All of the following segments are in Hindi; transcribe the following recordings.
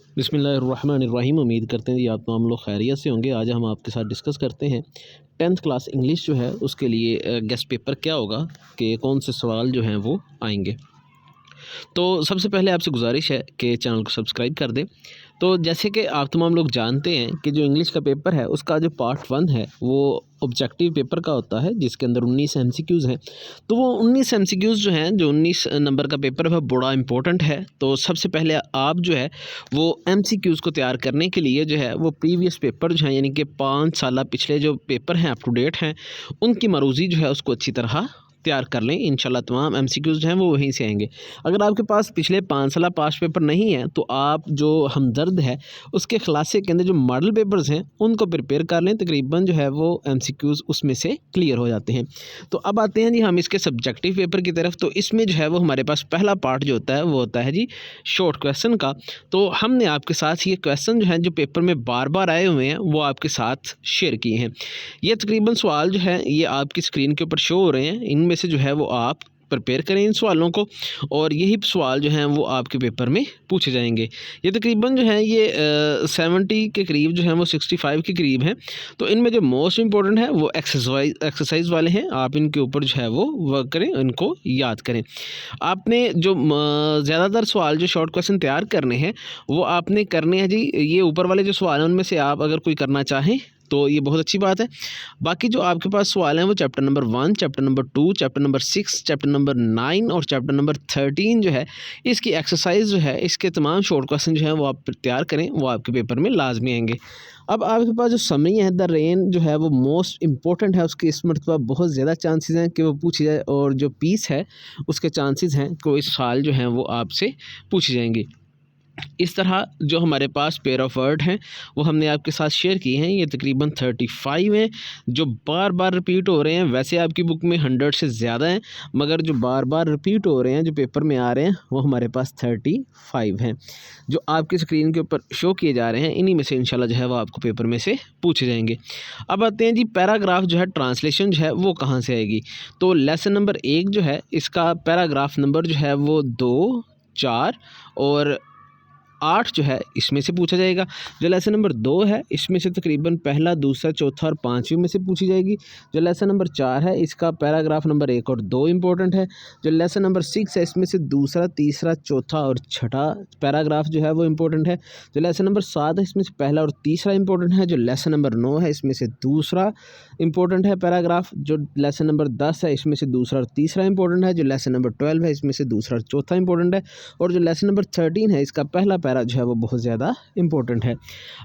बिस्मिल्लाहिर्रहमानिर्रहीम। उम्मीद करते हैं जी आप तमाम लोग खैरियत से होंगे। आज हम आपके साथ डिस्कस करते हैं 10th क्लास इंग्लिश जो है उसके लिए गेस्ट पेपर क्या होगा, कि कौन से सवाल जो हैं वो आएंगे। तो सबसे पहले आपसे गुजारिश है कि चैनल को सब्सक्राइब कर दें। तो जैसे कि आप तमाम लोग जानते हैं कि जो इंग्लिश का पेपर है उसका जो पार्ट 1 है वो ऑब्जेक्टिव पेपर का होता है, जिसके अंदर 19 एमसीक्यूज़ हैं। तो वो 19 एमसीक्यूज़ जो हैं, जो 19 नंबर का पेपर है, वह बड़ा इंपॉर्टेंट है। तो सबसे पहले आप जो है वो एमसीक्यूज़ को तैयार करने के लिए जो है वो प्रीवियस पेपर जो हैं, यानी कि 5 साल पिछले जो पेपर हैं, अप टू डेट हैं, उनकी मरूज़ी जो है उसको अच्छी तरह तैयार कर लें। इंशाल्लाह तमाम एमसीक्यूज़ जो हैं वो वहीं से आएंगे। अगर आपके पास पिछले 5 साल पास्ट पेपर नहीं है तो आप जो हमदर्द है उसके खुलासे के अंदर जो मॉडल पेपर्स हैं उनको प्रिपेयर कर लें। तकरीबन जो है वो एमसीक्यूज़ उसमें से क्लियर हो जाते हैं। तो अब आते हैं जी हम इसके सब्जेक्टिव पेपर की तरफ। तो इसमें जो है वो हमारे पास पहला पार्ट जो होता है वो होता है जी शॉर्ट क्वेश्चन का। तो हमने आपके साथ ये क्वेश्चन जो है जो पेपर में बार बार आए हुए हैं वो आपके साथ शेयर किए हैं। ये तकरीबन सवाल जो है ये आपकी स्क्रीन के ऊपर शो हो रहे हैं। इनमें से जो है वो आप प्रिपेयर करें इन सवालों को, और यही सवाल जो हैं वो आपके पेपर में पूछे जाएंगे। ये तकरीबन जो है ये 70 के करीब जो हैं वो 65 के करीब हैं। तो इनमें जो मोस्ट इंपॉर्टेंट है वो एक्सरसाइज वाले हैं। आप इनके ऊपर जो है वो वर्क करें, इनको याद करें। आपने जो ज़्यादातर सवाल जो शॉर्ट क्वेश्चन तैयार करने हैं वो आपने करने हैं जी ये ऊपर वाले जो सवाल हैं उनमें से आप अगर कोई करना चाहें तो ये बहुत अच्छी बात है। बाकी जो आपके पास सवाल हैं वो chapter number 1, chapter number 2, chapter number 6, chapter number 9 और चैप्टर नंबर 13 जो है इसकी एक्सरसाइज जो है, इसके तमाम शॉर्ट क्वेश्चन जो हैं वो आप तैयार करें, वो आपके पेपर में लाजमी आएंगे। अब आपके पास जो समय है, द रेन जो है वो मोस्ट इंपॉर्टेंट है। उसकी इस मरतबा बहुत ज़्यादा चांसेस हैं कि वो पूछी जाए, और जो पीस है उसके चांसेस हैं कि इस साल जो हैं वो आपसे पूछी जाएंगी। इस तरह जो हमारे पास पेयर ऑफ वर्ड हैं वो हमने आपके साथ शेयर किए हैं। ये तकरीबन 35 हैं जो बार बार रिपीट हो रहे हैं। वैसे आपकी बुक में 100 से ज़्यादा हैं, मगर जो बार बार रिपीट हो रहे हैं, जो पेपर में आ रहे हैं, वो हमारे पास 35 हैं जो आपकी स्क्रीन के ऊपर शो किए जा रहे हैं। इन्हीं में से इंशाल्लाह जो है वो आपको पेपर में से पूछे जाएंगे। अब आते हैं जी पैराग्राफ जो है ट्रांसलेशन जो है वो कहाँ से आएगी। तो लेसन नंबर 1 जो है इसका पैराग्राफ नंबर जो है वो 2, 4 और 8 जो है इसमें से पूछा जाएगा। जो लेसन नंबर 2 है इसमें से तकरीबन पहला, दूसरा, चौथा और 5वीं में से पूछी जाएगी। जो लेसन नंबर 4 है इसका पैराग्राफ नंबर 1 और 2 इंपॉर्टेंट है। जो लेसन नंबर 6 है इसमें से दूसरा, तीसरा, चौथा और छठा पैराग्राफ जो है वो इंपॉर्टेंट है। जो लेसन नंबर 7 है इसमें से पहला और तीसरा इंपॉर्टेंट है। जो लेसन नंबर 9 है इसमें से दूसरा इंपॉर्टेंट है पैराग्राफ। जो लेसन नंबर 10 है इसमें से दूसरा और तीसरा इंपॉर्टेंट है। जो लेसन नंबर 12 है इसमें से दूसरा और चौथा इंपॉर्टेंट है। और जो लेसन नंबर 13 है इसका पहला पैरा जो है वो बहुत ज़्यादा इंपॉर्टेंट है।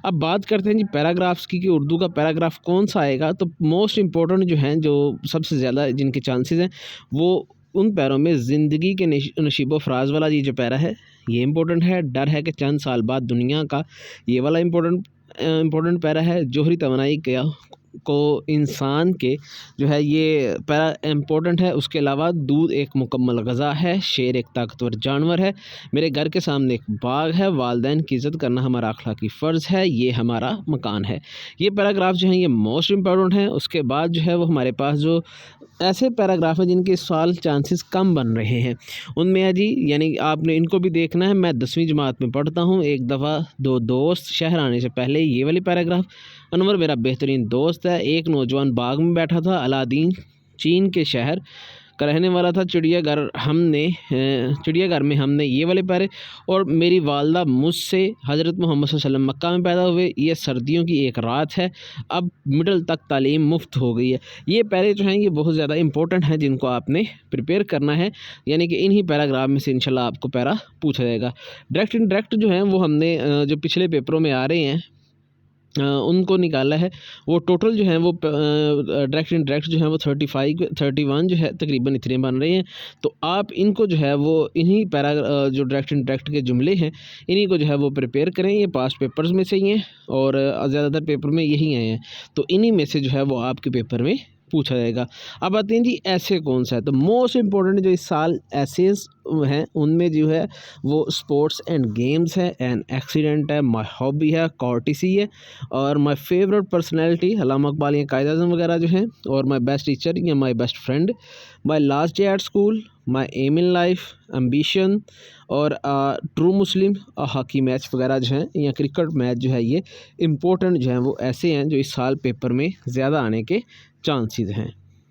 अब बात करते हैं जी पैराग्राफ्स की कि उर्दू का पैराग्राफ कौन सा आएगा। तो मोस्ट इंपॉर्टेंट जो हैं, जो सबसे ज़्यादा जिनके चांसेस हैं, वो उन पैरों में ज़िंदगी के नशीबो फराज वाला ये जो पैरा है ये इंपॉर्टेंट है। डर है कि चंद साल बाद दुनिया का, ये वाला इंपॉर्टेंट पैरा है। जोहरी तवानाई क्या को इंसान के जो है ये पैरा इम्पोर्टेंट है। उसके अलावा दूध एक मुकम्मल ग़ज़ा है, शेर एक ताकतवर जानवर है, मेरे घर के सामने एक बाग है, वालिदैन की इज़्ज़त करना हमारा अखलाकी फ़र्ज़ है, ये हमारा मकान है। ये पैराग्राफ जो हैं ये मोस्ट इम्पोर्टेंट हैं। उसके बाद जो है वो हमारे पास जो ऐसे पैराग्राफ हैं जिनके सवाल चांसेस कम बन रहे हैं उनमें है जी, यानी आपने इनको भी देखना है। मैं 10वीं जमात में पढ़ता हूँ, एक दफ़ा दो दोस्त शहर आने से पहले, ये वाली पैराग्राफ। अनवर मेरा बेहतरीन दोस्त है, एक नौजवान बाग में बैठा था, अलादीन चीन के शहर का रहने वाला था, चिड़ियाघर में हमने, ये वाले पैरे। और मेरी वालदा मुझसे, हज़रत मोहम्मद सल्लल्लाहु अलैहि वसल्लम मक्का में पैदा हुए, ये सर्दियों की एक रात है, अब मिडल तक तालीम मुफ्त हो गई है। ये पैरे जो हैं ये बहुत ज़्यादा इंपॉर्टेंट हैं जिनको आपने प्रिपेयर करना है, यानी कि इन्हीं पैराग्राफ में से इंशाल्लाह आपको पैरा पूछा जाएगा। डायरेक्ट इनडायरेक्ट जो हैं वो हमने जो पिछले पेपरों में आ रहे हैं उनको निकाला है। वो टोटल जो है वो डायरेक्ट इनडायरेक्ट जो है वो 31 जो है तकरीबन इतने बन रहे हैं। तो आप इनको जो है वो इन्हीं जो डायरेक्ट इनडायरेक्ट के जुमले हैं इन्हीं को जो है वो प्रिपेयर करें। ये पास्ट पेपर्स में से ही हैं और ज़्यादातर पेपर में यही आए हैं, तो इन्हीं में से जो है वो आपके पेपर में पूछा जाएगा। अब आते हैं जी ऐसे कौन सा है, तो मोस्ट इम्पोर्टेंट जो इस साल एसेस हैं उनमें जो है वो स्पोर्ट्स एंड गेम्स है, एंड एक्सीडेंट है, माय हॉबी है, कॉर्टिसी है, और my favourite personality Allama Iqbal या कायद आज़म वगैरह जो हैं, और माय बेस्ट टीचर या my best friend, my last day at school, my aim in life, ambition, और ट्रू मुस्लिम, हॉकी मैच वगैरह जो हैं या क्रिकेट मैच जो है, ये इम्पोर्टेंट जो हैं वो ऐसे हैं जो इस साल पेपर में ज़्यादा आने के चांसेस हैं।